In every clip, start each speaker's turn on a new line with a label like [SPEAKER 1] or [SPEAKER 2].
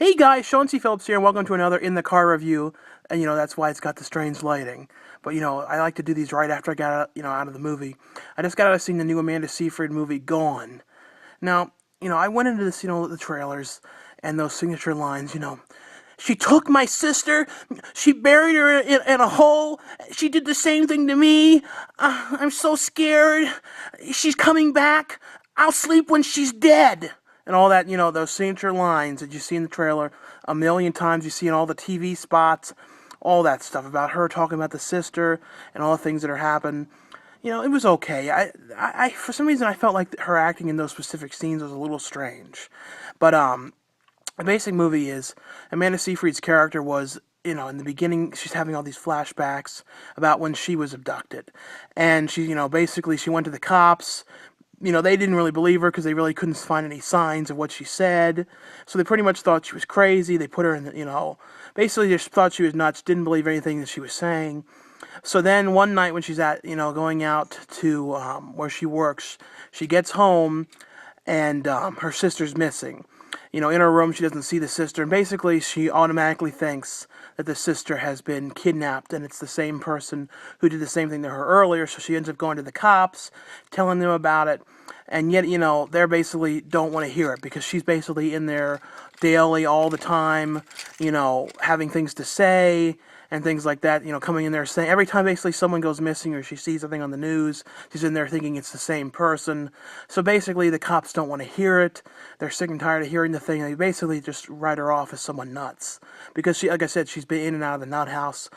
[SPEAKER 1] Hey guys, Sean C. Phillips here, and welcome to another In the Car review. And that's why it's got the strange lighting. But I like to do these right after I got out of the movie. I just got out of seeing the new Amanda Seyfried movie, Gone. Now, I went into this, the trailers and those signature lines, She took my sister, she buried her in a hole, she did the same thing to me, I'm so scared, she's coming back, I'll sleep when she's dead. And all that, those signature lines that you see in the trailer a million times, you see in all the TV spots, all that stuff about her talking about the sister and all the things that are happening. It was okay. I for some reason I felt like her acting in those specific scenes was a little strange. But the basic movie is Amanda Seyfried's character was, in the beginning, she's having all these flashbacks about when she was abducted. And she, basically she went to the cops. They didn't really believe her because they really couldn't find any signs of what she said. So they pretty much thought she was crazy. They put her in, basically just thought she was nuts, didn't believe anything that she was saying. So then one night when she's going out to where she works, she gets home and her sister's missing. In her room, she doesn't see the sister, and basically she automatically thinks that the sister has been kidnapped, and it's the same person who did the same thing to her earlier, so she ends up going to the cops, telling them about it, and yet, they basically don't want to hear it, because she's basically in there daily, all the time, having things to say, and things like that, coming in there saying, every time basically someone goes missing or she sees something on the news, she's in there thinking it's the same person. So basically the cops don't want to hear it. They're sick and tired of hearing the thing. They basically just write her off as someone nuts. Because she, like I said, she's been in and out of the nut house,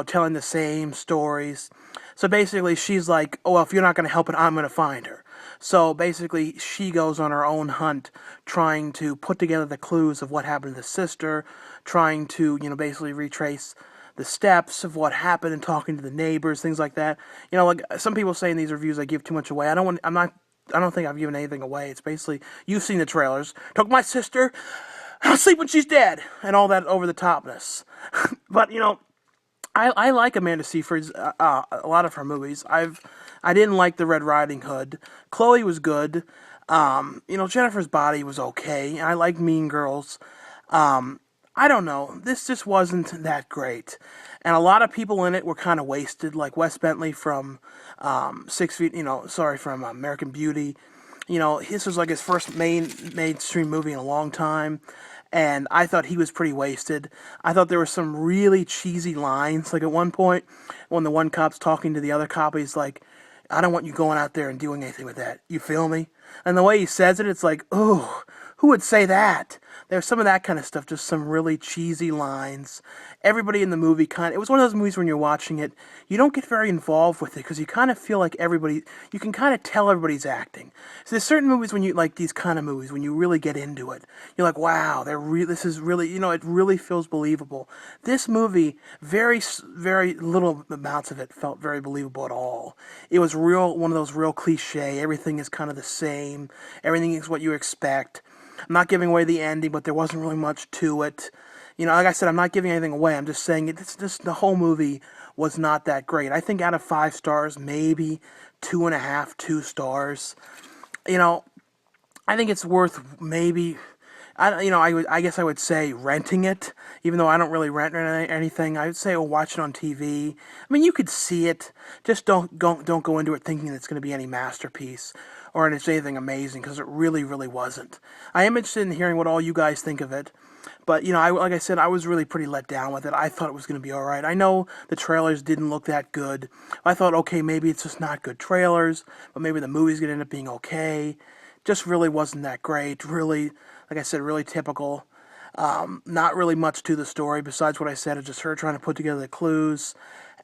[SPEAKER 1] telling the same stories. So basically she's like, oh, well, if you're not going to help it, I'm going to find her. So basically she goes on her own hunt, trying to put together the clues of what happened to the sister, trying to, basically retrace the steps of what happened and talking to the neighbors, things like that. Like some people say in these reviews I give too much away. I don't think I've given anything away. It's basically, you've seen the trailers. Took my sister, I'll sleep when she's dead, and all that over the topness. But I like Amanda Seyfried's a lot of her movies. I didn't like the Red Riding Hood. Chloe was good. Jennifer's Body was okay. I like Mean Girls. I don't know. This just wasn't that great. And a lot of people in it were kind of wasted, like Wes Bentley from 6 Feet, from American Beauty. This was like his first mainstream movie in a long time. And I thought he was pretty wasted. I thought there were some really cheesy lines. Like at one point, when the one cop's talking to the other cop, he's like, I don't want you going out there and doing anything with that. You feel me? And the way he says it, it's like, ooh, who would say that? There's some of that kind of stuff, just some really cheesy lines. Everybody in the movie it was one of those movies when you're watching it, you don't get very involved with it because you kind of feel like you can kind of tell everybody's acting. So there's certain movies when you, like these kind of movies, when you really get into it, you're like, wow, this is really, it really feels believable. This movie, very, very little amounts of it felt very believable at all. It was one of those real cliche, everything is kind of the same, everything is what you expect. I'm not giving away the ending, but there wasn't really much to it. Like I said, I'm not giving anything away. I'm just saying the whole movie was not that great. I think out of 5 stars, maybe 2.5, 2 stars. I think it's worth maybe, I guess I would say renting it, even though I don't really rent anything. I would say watch it on TV. I mean, you could see it. Just don't go into it thinking it's going to be any masterpiece or it's anything amazing, because it really, really wasn't. I am interested in hearing what all you guys think of it. But, like I said, I was really pretty let down with it. I thought it was going to be all right. I know the trailers didn't look that good. I thought, okay, maybe it's just not good trailers, but maybe the movie's going to end up being okay. Just really wasn't that great. Really, like I said, really typical. Not really much to the story besides what I said. It's just her trying to put together the clues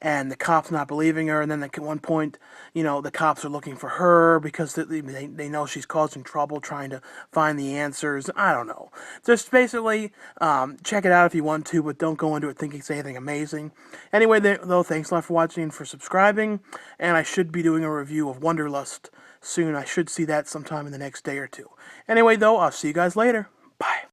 [SPEAKER 1] and the cops not believing her. And then at one point, the cops are looking for her because they know she's causing trouble trying to find the answers. I don't know. Just basically check it out if you want to, but don't go into it thinking it's anything amazing. Anyway, though, thanks a lot for watching and for subscribing. And I should be doing a review of Wanderlust soon. I should see that sometime in the next day or two. Anyway, though, I'll see you guys later.